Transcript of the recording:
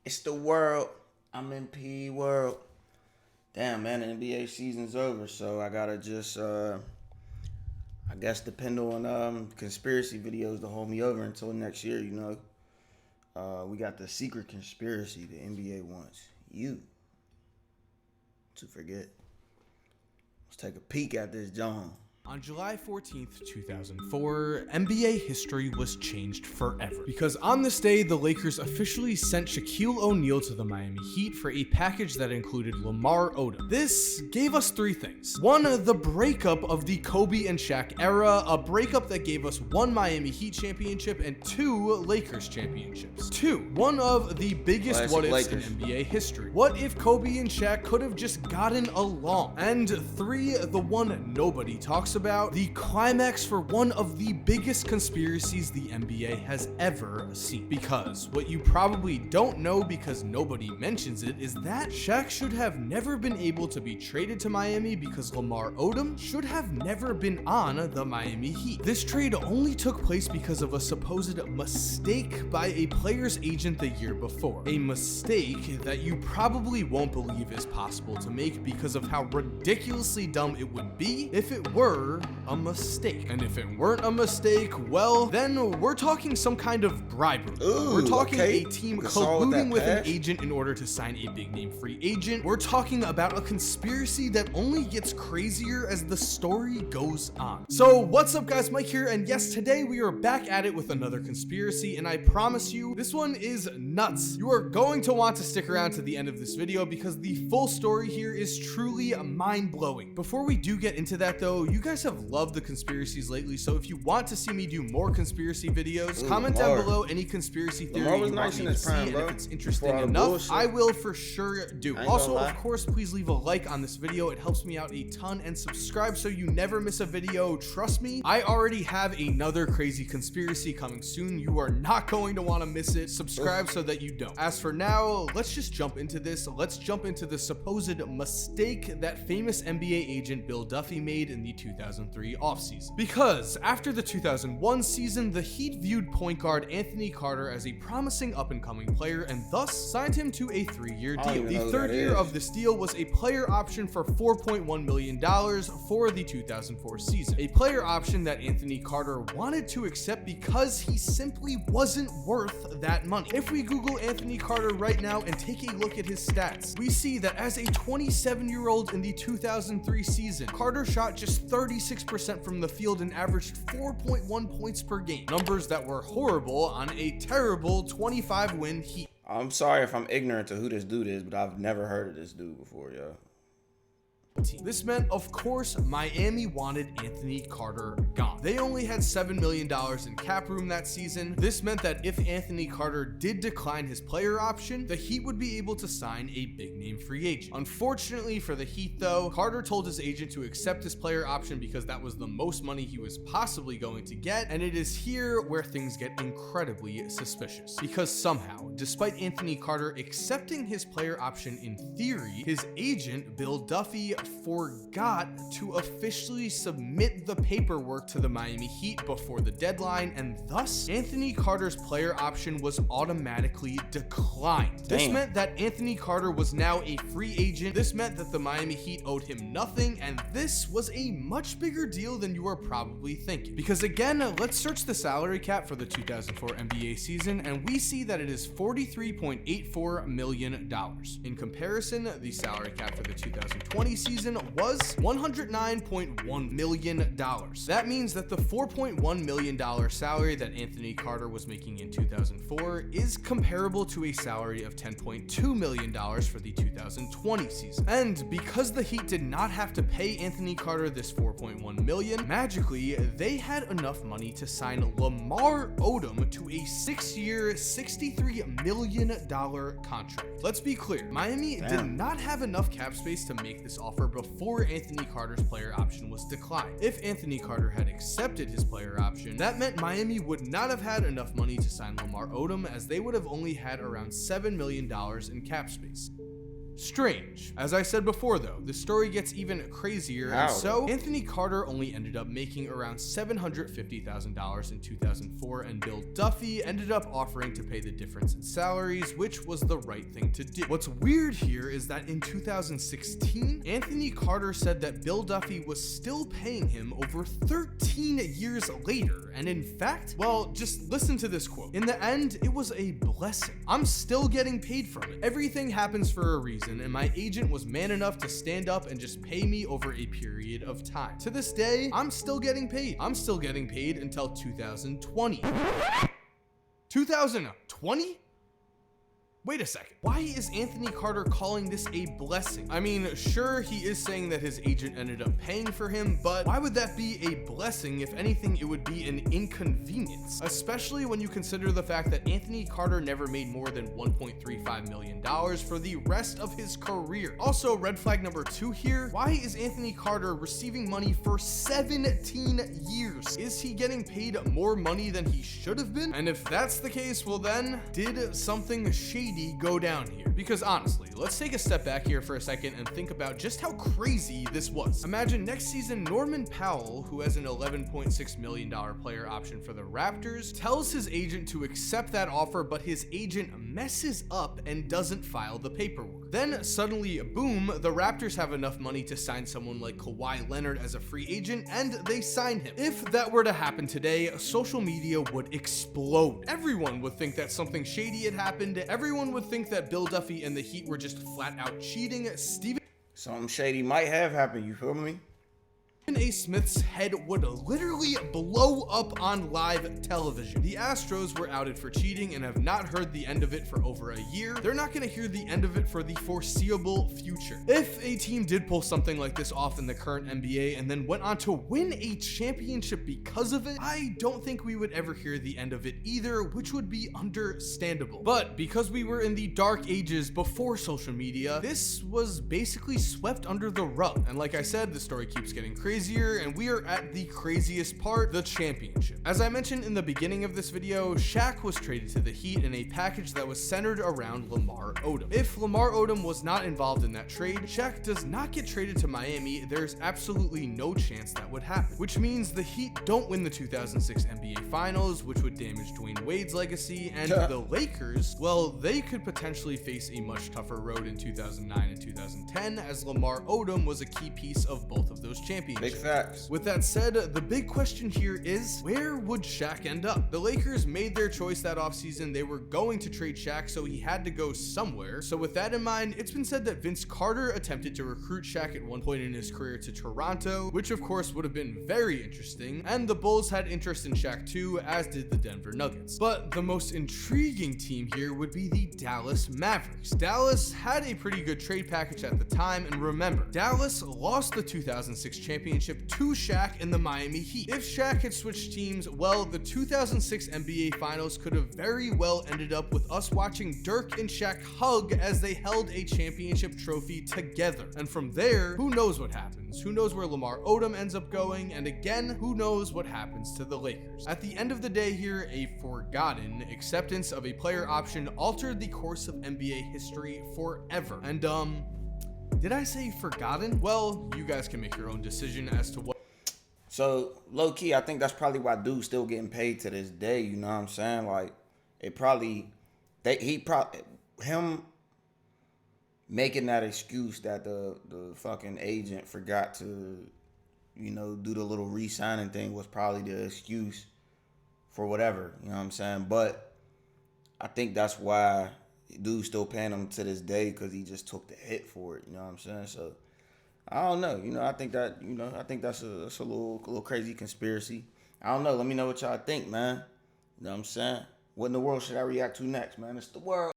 It's the world. I'm in P world. Damn, man, the NBA season's over, so I gotta just, I guess, depend on conspiracy videos to hold me over until next year. We got the secret conspiracy the NBA wants you to forget. Let's take a peek at this, John. On July 14th, 2004, NBA history was changed forever. Because on this day, the Lakers officially sent Shaquille O'Neal to the Miami Heat for a package that included Lamar Odom. This gave us three things. One, the breakup of the Kobe and Shaq era, a breakup that gave us one Miami Heat championship and two Lakers championships. Two, one of the biggest Classic what-ifs in Lakers. NBA history. What if Kobe and Shaq could have just gotten along? And three, the one nobody talks about, the climax for one of the biggest conspiracies the NBA has ever seen. Because what you probably don't know, because nobody mentions it, is that Shaq should have never been able to be traded to Miami because Lamar Odom should have never been on the Miami Heat. This trade only took place because of a supposed mistake by a player's agent the year before. A mistake that you probably won't believe is possible to make because of how ridiculously dumb it would be if it were a mistake. And if it weren't a mistake, well, then we're talking some kind of bribery. Ooh, we're talking okay. a team That's all with colluding that with an pass. agent in order to sign a big name free agent. We're talking about a conspiracy that only gets crazier as the story goes on. So what's up, guys? Mike here, and yes, today we are back at it with another conspiracy, and I promise you, this one is nuts. You are going to want to stick around to the end of this video because the full story here is truly mind-blowing. Before we do get into that though, you guys have loved the conspiracies lately, so if you want to see me do more conspiracy videos, comment down Lamar. below any conspiracy theory Lamar you was want nice me in to his see, prime, and bro. if it's interesting Before all the enough, bullshit. I will for sure do. I ain't Also, gonna lie. of course, please leave a like on this video. It helps me out a ton, and subscribe so you never miss a video. Trust me, I already have another crazy conspiracy coming soon. You are not going to want to miss it. Subscribe so that you don't. As for now, let's just jump into this. Let's jump into the supposed mistake that famous NBA agent Bill Duffy made in the 2003 offseason. Because after the 2001 season, the Heat viewed point guard Anthony Carter as a promising up-and-coming player and thus signed him to a 3-year I don't deal. even know The who third that year is. of this deal was a player option for $4.1 million for the 2004 season. A player option that Anthony Carter wanted to accept because he simply wasn't worth that money. If we Google Anthony Carter right now and take a look at his stats, we see that as a 27-year-old in the 2003 season, Carter shot just 36% from the field and averaged 4.1 points per game. Numbers that were horrible on a terrible 25-win Heat. I'm sorry if I'm ignorant to who this dude is, but I've never heard of this dude before, yo. Team. This meant, of course, Miami wanted Anthony Carter gone. They only had $7 million in cap room that season. This meant that if Anthony Carter did decline his player option, the Heat would be able to sign a big name free agent. Unfortunately for the Heat though, Carter told his agent to accept his player option because that was the most money he was possibly going to get, and it is here where things get incredibly suspicious. Because somehow, despite Anthony Carter accepting his player option in theory, his agent, Bill Duffy, forgot to officially submit the paperwork to the Miami Heat before the deadline, and thus Anthony Carter's player option was automatically declined. This Damn. meant that Anthony Carter was now a free agent. This meant that the Miami Heat owed him nothing, and this was a much bigger deal than you are probably thinking. Because again, let's search the salary cap for the 2004 NBA season, and we see that it is $43.84 million. In comparison, the salary cap for the 2020 season was $109.1 million. That means that the $4.1 million salary that Anthony Carter was making in 2004 is comparable to a salary of $10.2 million for the 2020 season. And because the Heat did not have to pay Anthony Carter this $4.1 million, magically, they had enough money to sign Lamar Odom to a 6-year, $63 million contract. Let's be clear, Miami did not have enough cap space to make this offer before Anthony Carter's player option was declined. If Anthony Carter had accepted his player option, that meant Miami would not have had enough money to sign Lamar Odom, as they would have only had around $7 million in cap space. Strange. As I said before though, the story gets even crazier, and so Anthony Carter only ended up making around $750,000 in 2004, and Bill Duffy ended up offering to pay the difference in salaries, which was the right thing to do. What's weird here is that in 2016, Anthony Carter said that Bill Duffy was still paying him over 13 years later, and in fact, well, just listen to this quote. "In the end, it was a blessing. I'm still getting paid from it. Everything happens for a reason, and my agent was man enough to stand up and just pay me over a period of time. To this day, I'm still getting paid. I'm still getting paid until 2020. 2020? Wait a second. Why is Anthony Carter calling this a blessing? I mean, sure, he is saying that his agent ended up paying for him, but why would that be a blessing? If anything, it would be an inconvenience, especially when you consider the fact that Anthony Carter never made more than $1.35 million for the rest of his career. Also, red flag number 2 here, why is Anthony Carter receiving money for 17 years? Is he getting paid more money than he should have been? And if that's the case, well then, did something shady go down here? Because honestly, let's take a step back here for a second and think about just how crazy this was. Imagine next season Norman Powell, who has an $11.6 million player option for the Raptors, tells his agent to accept that offer, but his agent messes up and doesn't file the paperwork. Then suddenly, boom, the Raptors have enough money to sign someone like Kawhi Leonard as a free agent, and they sign him. If that were to happen today, social media would explode. Everyone would think that something shady had happened. Everyone would think that Bill Duffy and the Heat were just flat out cheating. Something shady might have happened, you feel me? A. Smith's head would literally blow up on live television. The Astros were outed for cheating and have not heard the end of it for over a year. They're not going to hear the end of it for the foreseeable future. If a team did pull something like this off in the current NBA and then went on to win a championship because of it, I don't think we would ever hear the end of it either, which would be understandable. But because we were in the dark ages before social media, this was basically swept under the rug. And like I said, the story keeps getting crazier, and we are at the craziest part, the championship. As I mentioned in the beginning of this video, Shaq was traded to the Heat in a package that was centered around Lamar Odom. If Lamar Odom was not involved in that trade, Shaq does not get traded to Miami, there's absolutely no chance that would happen, which means the Heat don't win the 2006 NBA Finals, which would damage Dwayne Wade's legacy, and the Lakers, well, they could potentially face a much tougher road in 2009 and 2010, as Lamar Odom was a key piece of both of those championships. Big facts. With that said, the big question here is, where would Shaq end up? The Lakers made their choice that offseason. They were going to trade Shaq, so he had to go somewhere. So with that in mind, it's been said that Vince Carter attempted to recruit Shaq at one point in his career to Toronto, which of course would have been very interesting, and the Bulls had interest in Shaq too, as did the Denver Nuggets. But the most intriguing team here would be the Dallas Mavericks. Dallas had a pretty good trade package at the time, and remember, Dallas lost the 2006 championship to Shaq and the Miami Heat. If Shaq had switched teams, well, the 2006 NBA Finals could have very well ended up with us watching Dirk and Shaq hug as they held a championship trophy together. And from there, who knows what happens? Who knows where Lamar Odom ends up going? And again, who knows what happens to the Lakers? At the end of the day here, a forgotten acceptance of a player option altered the course of NBA history forever. And did I say forgotten? Well, you guys can make your own decision as to what. So, low key, I think that's probably why dude's still getting paid to this day, you know what I'm saying? Like, him making that excuse that the fucking agent forgot to, you know, do the little re-signing thing was probably the excuse for whatever, you know what I'm saying? But I think that's why dude's still paying him to this day, because he just took the hit for it, you know what I'm saying? So I don't know, you know, I think that's a little crazy conspiracy. I don't know, let me know what y'all think, man. You know what I'm saying? What in the world should I react to next, man? It's the world.